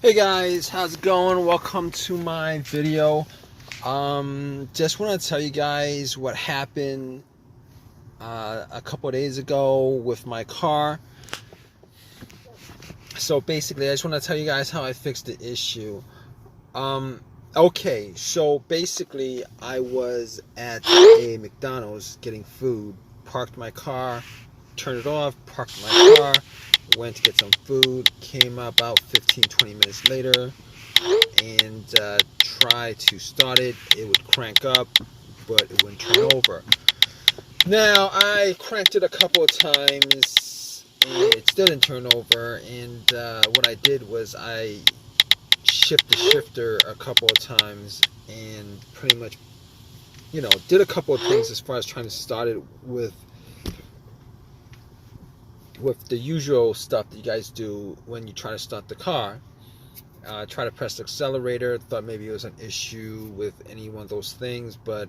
Hey guys, how's it going? Welcome to my video. Just want to tell you guys what happened a couple of days ago with my car. So basically, I just want to tell you guys how I fixed the issue. Um, okay, so basically, I was at a McDonald's getting food, parked my car, turned it off, parked my car, went to get some food, came about 15-20 minutes later, and tried to start it. It would crank up, but it wouldn't turn over. Now, I cranked it a couple of times, and it still didn't turn over, and what I did was I shifted the shifter a couple of times, and pretty much, did a couple of things as far as trying to start it with the usual stuff that you guys do when you try to start the car. Try to press the accelerator, thought maybe it was an issue with any one of those things, but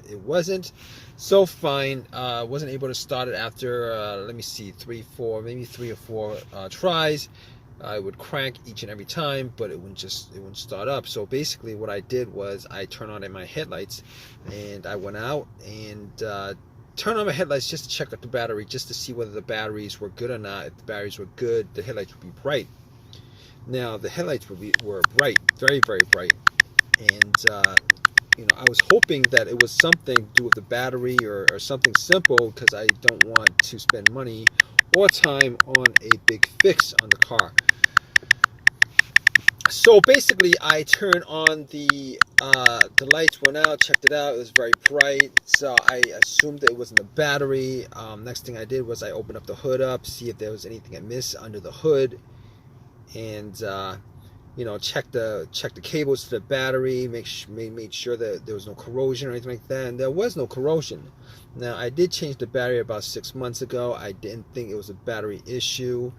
it wasn't. So fine, wasn't able to start it after, let me see, maybe 3 or 4 tries. I would crank each and every time, but it wouldn't start up. So basically what I did was I turned on my headlights, and I went out and turned on my headlights just to check out the battery, just to see whether the batteries were good or not. If the batteries were good, the headlights would be bright. Now the headlights were bright, very, very bright, and I was hoping that it was something to do with the battery or something simple, because I don't want to spend money or time on a big fix on the car. So basically, I turned on the lights, went out, checked it out. It was very bright, so I assumed that it wasn't the battery. Next thing I did was I opened up the hood up, see if there was anything amiss under the hood, and check the cables to the battery, made sure that there was no corrosion or anything like that, and there was no corrosion. Now, I did change the battery about 6 months ago. I didn't think it was a battery issue,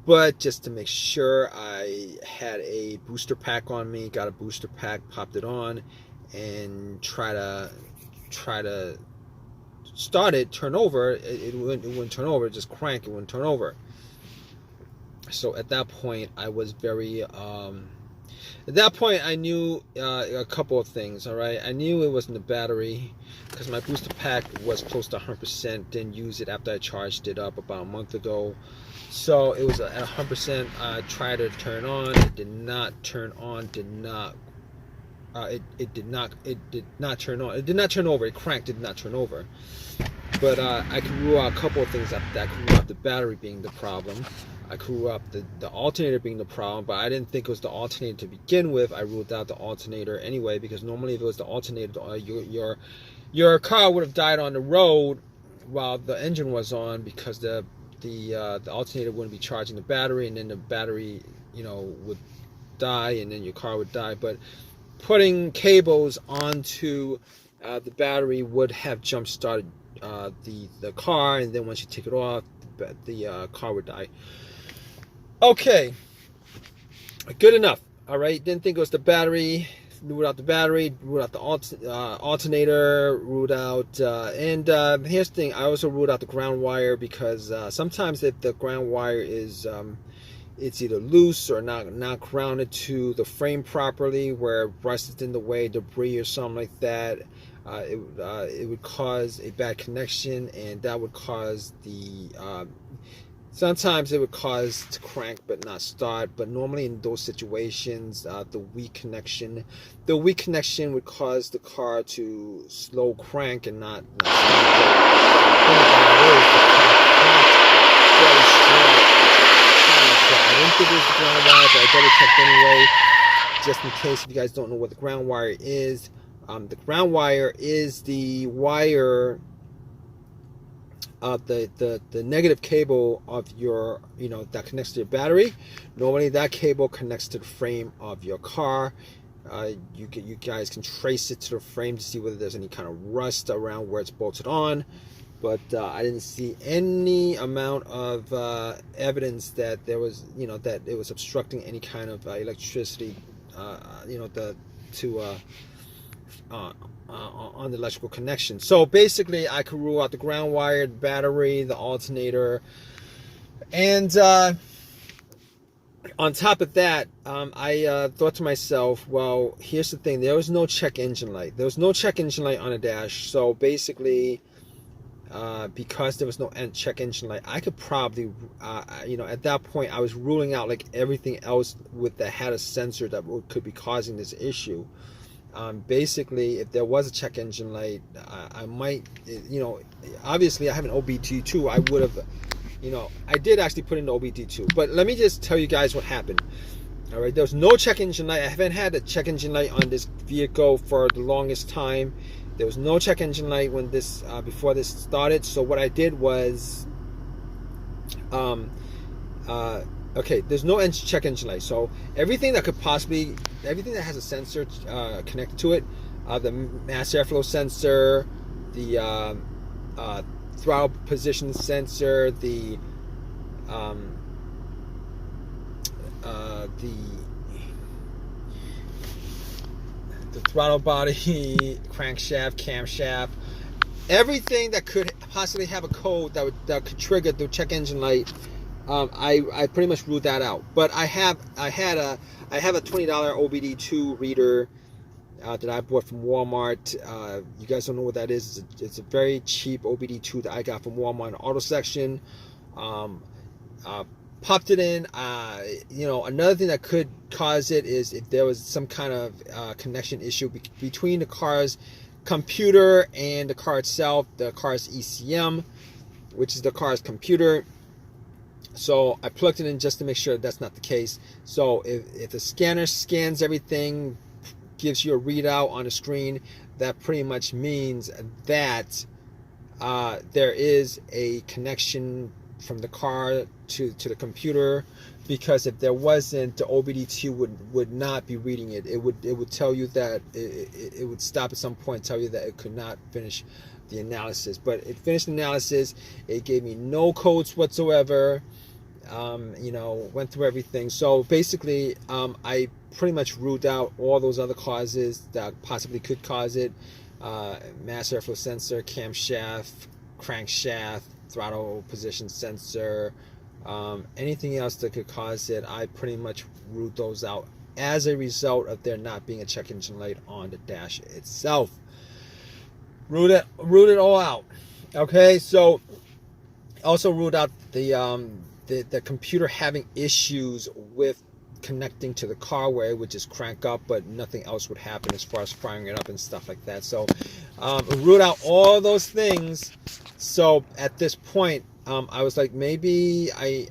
but just to make sure, I had a booster pack on me, got a booster pack, popped it on, and try to start it, turn over. It wouldn't turn over, just crank, it wouldn't turn over. So at that point, I was very at that point I knew a couple of things. All right, I knew it wasn't the battery, because my booster pack was close to 100%. Didn't use it after I charged it up about a month ago, so it was at 100%. I tried to turn on, it did not turn on, it did not turn on, it did not turn over. It cranked, it did not turn over. But I could rule out a couple of things. I could rule out the battery being the problem. I could rule out the alternator being the problem, but I didn't think it was the alternator to begin with. I ruled out the alternator anyway, because normally if it was the alternator, your car would have died on the road while the engine was on, because the alternator wouldn't be charging the battery, and then the battery would die, and then your car would die. But putting cables onto the battery would have jump started the car, and then once you take it off, the car would die. Okay, good enough. All right, didn't think it was the battery. Ruled out the battery, ruled out the alternator, ruled out, and here's the thing, I also ruled out the ground wire, because sometimes if the ground wire is it's either loose or not grounded to the frame properly, where rust is in the way, debris or something like that, it would cause a bad connection, and that would cause sometimes it would cause to crank but not start. But normally in those situations, the weak connection would cause the car to slow crank and not start. I didn't think it was the ground wire, but I double checked anyway, just in case if you guys don't know what the ground wire is. The ground wire is the wire, the negative cable of your, that connects to your battery. Normally that cable connects to the frame of your car. You guys can trace it to the frame to see whether there's any kind of rust around where it's bolted on. But I didn't see any amount of evidence that there was, that it was obstructing any kind of electricity, on the electrical connection. So basically, I could rule out the ground wire, the battery, the alternator, and On top of that, I thought to myself, well, here's the thing. There was no check engine light. There was no check engine light on the dash. So basically, because there was no check engine light, I could probably, at that point, I was ruling out like everything else that had a sensor that could be causing this issue. Basically, if there was a check engine light, I might, obviously I have an OBD2. I would have, I did actually put in the OBD2. But let me just tell you guys what happened. All right, there was no check engine light. I haven't had a check engine light on this vehicle for the longest time. There was no check engine light when before this started. So what I did was, okay, there's no check engine light. So everything that has a sensor connected to it, the mass airflow sensor, the throttle position sensor, the throttle body, crankshaft, camshaft, everything that could possibly have a code that could trigger the check engine light. I pretty much ruled that out. But I have a $20 OBD2 reader that I bought from Walmart. You guys don't know what that is. It's a very cheap OBD2 that I got from Walmart in the auto section. Popped it in. Another thing that could cause it is if there was some kind of connection issue between the car's computer and the car itself, the car's ECM, which is the car's computer. So I plugged it in just to make sure that's not the case. So if the scanner scans everything, gives you a readout on the screen, that pretty much means that there is a connection from the car to the computer, because if there wasn't, the OBD2 would not be reading it. It would tell you that it would stop at some point, tell you that it could not finish the analysis. But it finished the analysis. It gave me no codes whatsoever. Went through everything. So basically, I pretty much ruled out all those other causes that possibly could cause it. Mass airflow sensor, camshaft, crankshaft, throttle position sensor, anything else that could cause it, I pretty much ruled those out as a result of there not being a check engine light on the dash itself. Ruled it all out. Okay, so also ruled out the computer having issues with connecting to the car, where it would just crank up but nothing else would happen as far as firing it up and stuff like that. So ruled out all those things. So at this point, I was like, maybe I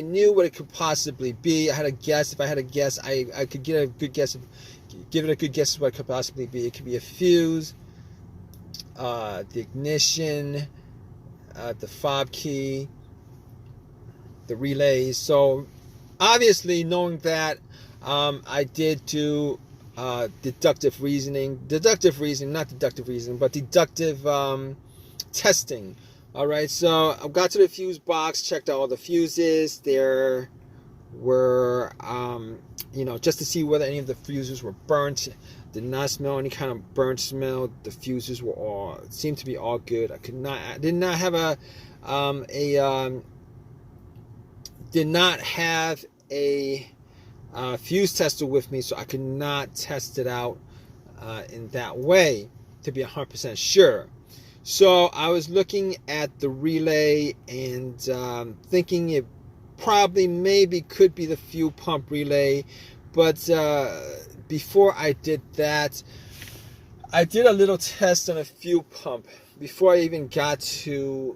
knew what it could possibly be. I had a guess. If I had a guess, I could get a good guess. Give it a good guess of what it could possibly be. It could be a fuse, the ignition, the fob key, the relays. So obviously, knowing that, I did do deductive reasoning, not deductive reasoning, but deductive testing. All right, so I got to the fuse box, checked out all the fuses. There were, just to see whether any of the fuses were burnt. Did not smell any kind of burnt smell. The fuses were seemed to be all good. I did not have a fuse tester with me, so I could not test it out in that way to be 100% sure. So I was looking at the relay and thinking it maybe could be the fuel pump relay. But before I did that, I did a little test on a fuel pump before I even got to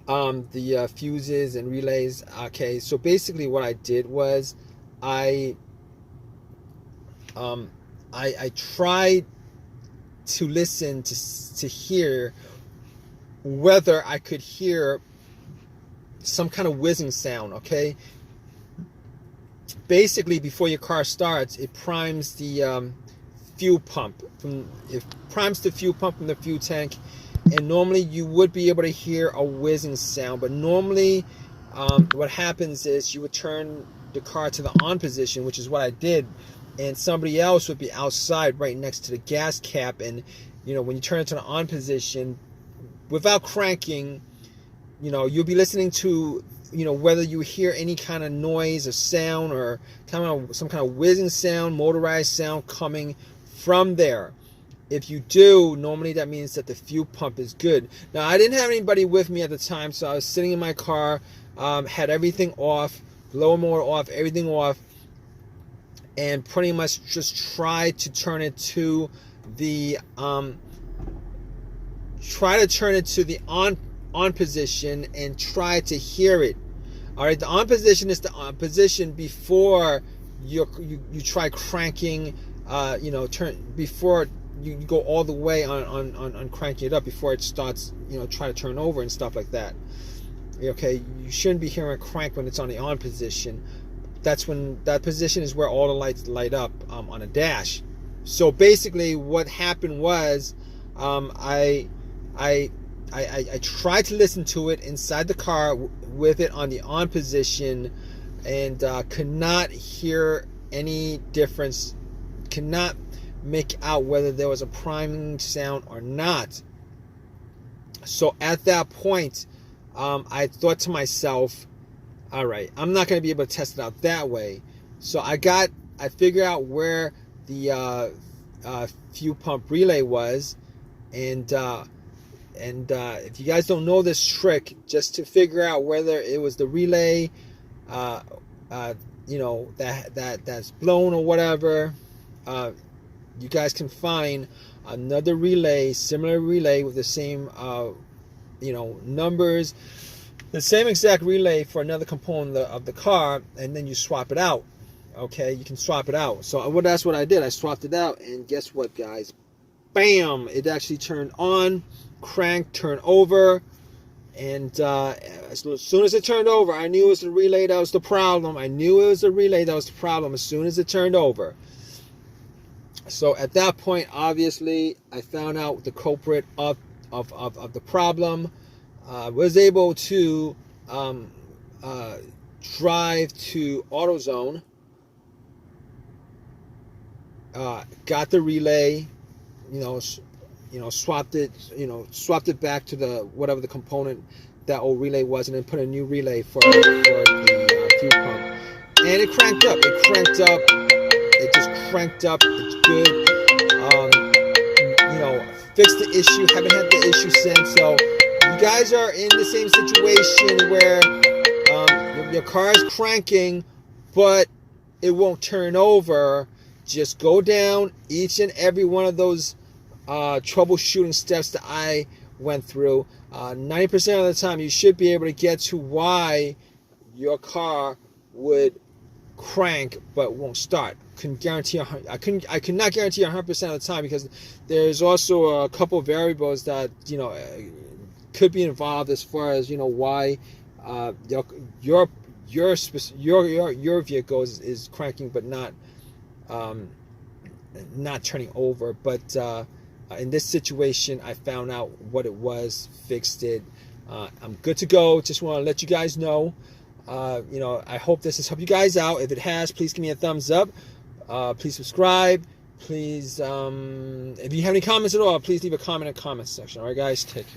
the fuses and relays. Okay, so basically what I did was I tried to listen to hear whether I could hear some kind of whizzing sound. Okay, basically before your car starts, it primes the fuel pump from the fuel tank, and normally you would be able to hear a whizzing sound. But normally what happens is you would turn the car to the on position, which is what I did, and somebody else would be outside right next to the gas cap, and when you turn it to the on position without cranking, you'll be listening to whether you hear any kind of noise or sound or some kind of whizzing sound, motorized sound coming from there. If you do, normally that means that the fuel pump is good. Now, I didn't have anybody with me at the time, so I was sitting in my car, had everything off, blower motor off, everything off, and pretty much just tried to turn it to the on position and try to hear it. All right, the on position is the on position before you try cranking. Before you go all the way on cranking it up, before it starts, try to turn over and stuff like that. Okay, you shouldn't be hearing a crank when it's on the on position. That's when that position is where all the lights light up on a dash. So basically, what happened was, I tried to listen to it inside the car with it on the on position, and could not hear any difference. Cannot make out whether there was a priming sound or not. So at that point, I thought to myself, all right, I'm not going to be able to test it out that way. So I figured out where the fuel pump relay was, and if you guys don't know this trick, just to figure out whether it was the relay, that's blown or whatever, you guys can find another relay, similar relay with the same, numbers, the same exact relay for another component of the car, and then you swap it out. Okay, you can swap it out. So that's what I did. I swapped it out, and guess what, guys? Bam! It actually turned on, cranked, turned over, and as soon as it turned over, I knew it was the relay that was the problem. As soon as it turned over. So at that point, obviously, I found out the culprit of the problem. Was able to drive to AutoZone. Got the relay, swapped it back to the whatever the component that old relay was, and then put a new relay for the fuel pump. And it cranked up. It just cranked up. It's good. Fixed the issue. Haven't had the issue since. So you guys are in the same situation where your car is cranking, but it won't turn over. Just go down each and every one of those troubleshooting steps that I went through. 90% of the time, you should be able to get to why your car would crank but won't start. I could not guarantee 100% of the time, because there's also a couple of variables that could be involved as far as why your vehicle is cranking but not turning over. But in this situation, I found out what it was, fixed it. I'm good to go. Just want to let you guys know. I hope this has helped you guys out. If it has, please give me a thumbs up. Please subscribe. Please, if you have any comments at all, please leave a comment in the comment section. All right, guys, take care.